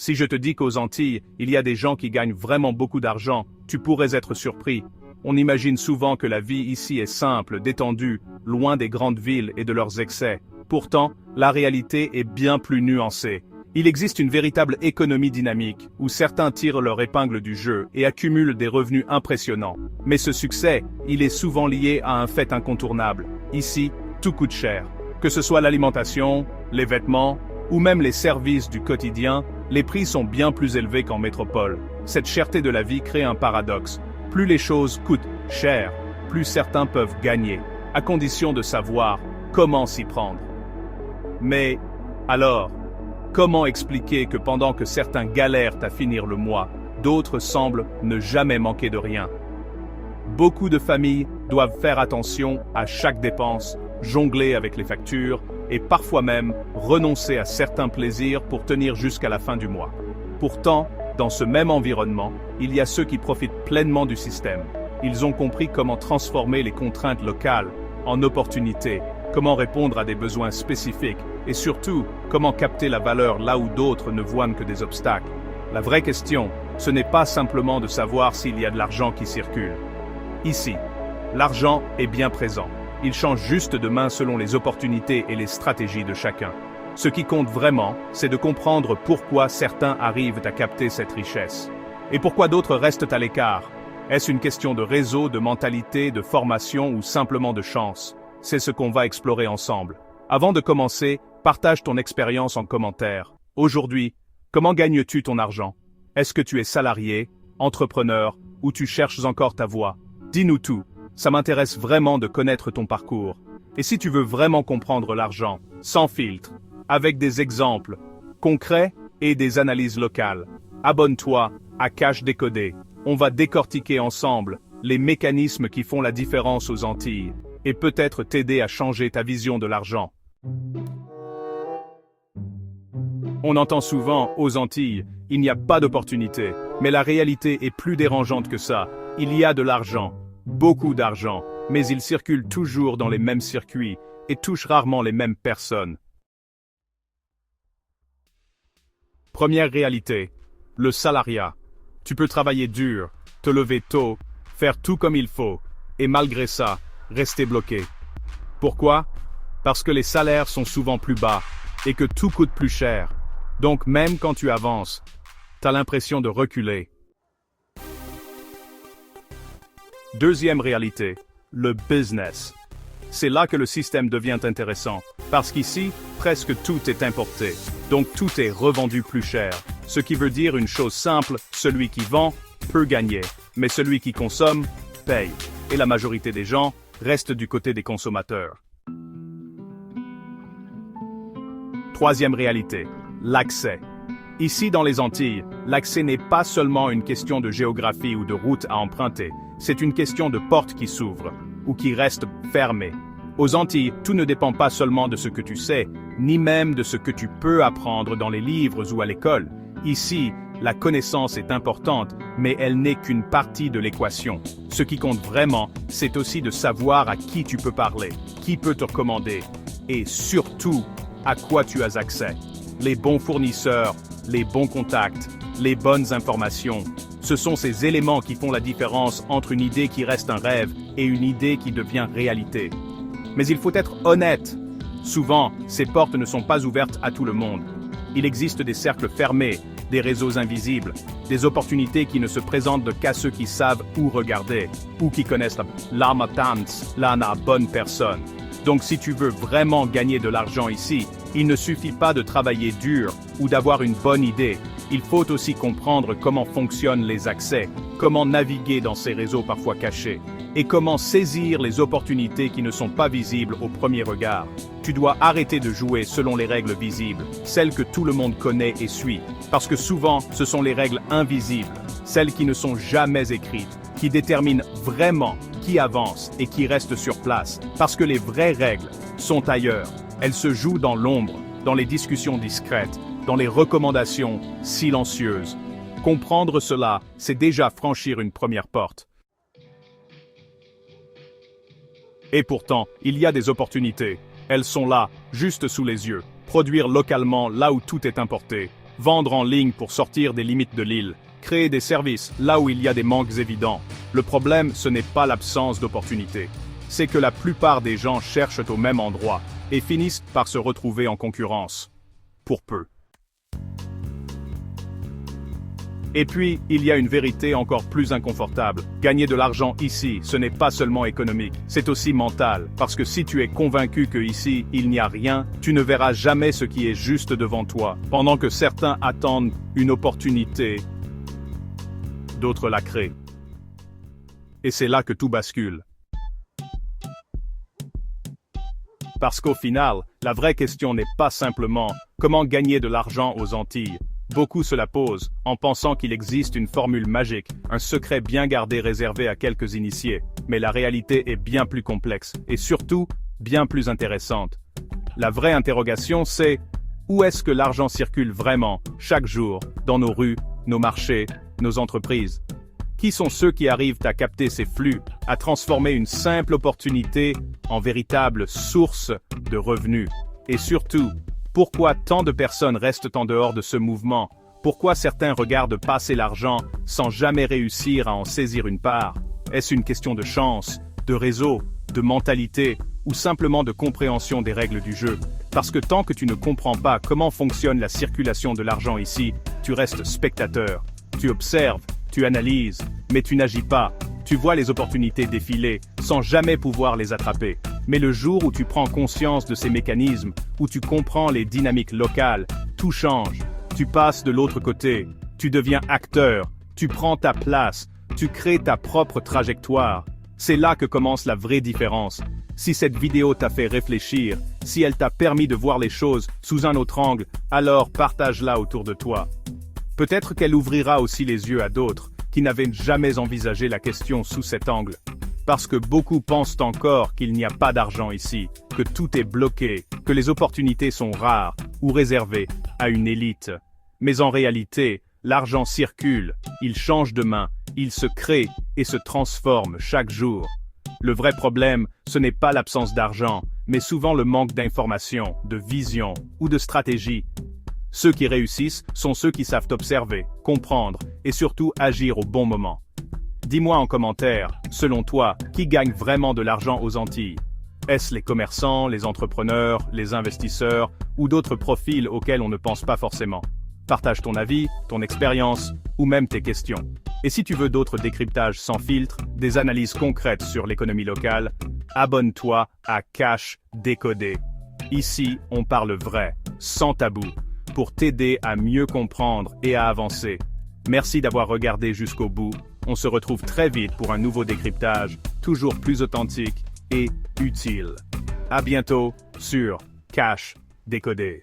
Si je te dis qu'aux Antilles, il y a des gens qui gagnent vraiment beaucoup d'argent, tu pourrais être surpris. On imagine souvent que la vie ici est simple, détendue, loin des grandes villes et de leurs excès. Pourtant, la réalité est bien plus nuancée. Il existe une véritable économie dynamique, où certains tirent leur épingle du jeu et accumulent des revenus impressionnants. Mais ce succès, il est souvent lié à un fait incontournable. Ici, tout coûte cher. Que ce soit l'alimentation, les vêtements, ou même les services du quotidien, les prix sont bien plus élevés qu'en métropole. Cette cherté de la vie crée un paradoxe. Plus les choses coûtent cher, plus certains peuvent gagner, à condition de savoir comment s'y prendre. Mais, alors, comment expliquer que pendant que certains galèrent à finir le mois, d'autres semblent ne jamais manquer de rien? Beaucoup de familles doivent faire attention à chaque dépense, jongler avec les factures, et parfois même renoncer à certains plaisirs pour tenir jusqu'à la fin du mois. Pourtant, dans ce même environnement, il y a ceux qui profitent pleinement du système. Ils ont compris comment transformer les contraintes locales en opportunités, comment répondre à des besoins spécifiques, et surtout, comment capter la valeur là où d'autres ne voient que des obstacles. La vraie question, ce n'est pas simplement de savoir s'il y a de l'argent qui circule. Ici, l'argent est bien présent. Il change juste de main selon les opportunités et les stratégies de chacun. Ce qui compte vraiment, c'est de comprendre pourquoi certains arrivent à capter cette richesse. Et pourquoi d'autres restent à l'écart. Est-ce une question de réseau, de mentalité, de formation ou simplement de chance? C'est ce qu'on va explorer ensemble. Avant de commencer, partage ton expérience en commentaire. Aujourd'hui, comment gagnes-tu ton argent? Est-ce que tu es salarié, entrepreneur, ou tu cherches encore ta voie? Dis-nous tout. Ça m'intéresse vraiment de connaître ton parcours. Et si tu veux vraiment comprendre l'argent, sans filtre, avec des exemples concrets et des analyses locales, abonne-toi à Cash Décodé. On va décortiquer ensemble les mécanismes qui font la différence aux Antilles et peut-être t'aider à changer ta vision de l'argent. On entend souvent, aux Antilles, il n'y a pas d'opportunité, mais la réalité est plus dérangeante que ça. Il y a de l'argent. Beaucoup d'argent, mais il circule toujours dans les mêmes circuits et touche rarement les mêmes personnes. Première réalité, le salariat. Tu peux travailler dur, te lever tôt, faire tout comme il faut, et malgré ça, rester bloqué. Pourquoi? Parce que les salaires sont souvent plus bas et que tout coûte plus cher. Donc même quand tu avances, t'as l'impression de reculer. Deuxième réalité, le business. C'est là que le système devient intéressant, parce qu'ici, presque tout est importé, donc tout est revendu plus cher. Ce qui veut dire une chose simple, celui qui vend peut gagner, mais celui qui consomme paye. Et la majorité des gens restent du côté des consommateurs. Troisième réalité, l'accès. Ici dans les Antilles, l'accès n'est pas seulement une question de géographie ou de route à emprunter, c'est une question de porte qui s'ouvre, ou qui reste fermée. Aux Antilles, tout ne dépend pas seulement de ce que tu sais, ni même de ce que tu peux apprendre dans les livres ou à l'école. Ici, la connaissance est importante, mais elle n'est qu'une partie de l'équation. Ce qui compte vraiment, c'est aussi de savoir à qui tu peux parler, qui peut te recommander, et surtout, à quoi tu as accès. Les bons fournisseurs, les bons contacts, les bonnes informations. Ce sont ces éléments qui font la différence entre une idée qui reste un rêve et une idée qui devient réalité. Mais il faut être honnête. Souvent, ces portes ne sont pas ouvertes à tout le monde. Il existe des cercles fermés, des réseaux invisibles, des opportunités qui ne se présentent qu'à ceux qui savent où regarder, ou qui connaissent la bonne personne. Donc si tu veux vraiment gagner de l'argent ici, il ne suffit pas de travailler dur ou d'avoir une bonne idée. Il faut aussi comprendre comment fonctionnent les accès, comment naviguer dans ces réseaux parfois cachés, et comment saisir les opportunités qui ne sont pas visibles au premier regard. Tu dois arrêter de jouer selon les règles visibles, celles que tout le monde connaît et suit, parce que souvent ce sont les règles invisibles, celles qui ne sont jamais écrites, qui déterminent vraiment qui avance et qui reste sur place, parce que les vraies règles sont ailleurs. Elles se jouent dans l'ombre, dans les discussions discrètes, dans les recommandations silencieuses. Comprendre cela, c'est déjà franchir une première porte. Et pourtant, il y a des opportunités. Elles sont là, juste sous les yeux. Produire localement là où tout est importé. vendre en ligne pour sortir des limites de l'île, créer des services là où il y a des manques évidents. Le problème, ce n'est pas l'absence d'opportunités. C'est que la plupart des gens cherchent au même endroit et finissent par se retrouver en concurrence. Pour peu. Et puis, il y a une vérité encore plus inconfortable. Gagner de l'argent ici, ce n'est pas seulement économique, c'est aussi mental. Parce que si tu es convaincu que ici, il n'y a rien, tu ne verras jamais ce qui est juste devant toi. Pendant que certains attendent une opportunité, d'autres la créent. Et c'est là que tout bascule. Parce qu'au final, la vraie question n'est pas simplement comment gagner de l'argent aux Antilles. Beaucoup se la posent, en pensant qu'il existe une formule magique, un secret bien gardé réservé à quelques initiés. Mais la réalité est bien plus complexe, et surtout, bien plus intéressante. La vraie interrogation, c'est où est-ce que l'argent circule vraiment, chaque jour, dans nos rues, nos marchés, nos entreprises? Qui sont ceux qui arrivent à capter ces flux, à transformer une simple opportunité en véritable source de revenus? Et surtout, pourquoi tant de personnes restent en dehors de ce mouvement? Pourquoi certains regardent passer l'argent sans jamais réussir à en saisir une part? Est-ce une question de chance, de réseau, de mentalité, ou simplement de compréhension des règles du jeu? Parce que tant que tu ne comprends pas comment fonctionne la circulation de l'argent ici, tu restes spectateur. Tu observes, tu analyses, mais tu n'agis pas. Tu vois les opportunités défiler, sans jamais pouvoir les attraper. Mais le jour où tu prends conscience de ces mécanismes, où tu comprends les dynamiques locales, tout change. Tu passes de l'autre côté, tu deviens acteur, tu prends ta place, tu crées ta propre trajectoire. C'est là que commence la vraie différence. Si cette vidéo t'a fait réfléchir, si elle t'a permis de voir les choses sous un autre angle, alors partage-la autour de toi. Peut-être qu'elle ouvrira aussi les yeux à d'autres, qui n'avaient jamais envisagé la question sous cet angle. Parce que beaucoup pensent encore qu'il n'y a pas d'argent ici, que tout est bloqué, que les opportunités sont rares ou réservées à une élite. Mais en réalité, l'argent circule, il change de main, il se crée et se transforme chaque jour. Le vrai problème, ce n'est pas l'absence d'argent, mais souvent le manque d'information, de vision ou de stratégie. Ceux qui réussissent sont ceux qui savent observer, comprendre et surtout agir au bon moment. Dis-moi en commentaire, selon toi, qui gagne vraiment de l'argent aux Antilles? Est-ce les commerçants, les entrepreneurs, les investisseurs ou d'autres profils auxquels on ne pense pas forcément? Partage ton avis, ton expérience ou même tes questions. Et si tu veux d'autres décryptages sans filtre, des analyses concrètes sur l'économie locale, abonne-toi à Cash Décodé. Ici, on parle vrai, sans tabou, pour t'aider à mieux comprendre et à avancer. Merci d'avoir regardé jusqu'au bout. On se retrouve très vite pour un nouveau décryptage, toujours plus authentique et utile. À bientôt sur Cash Décodé.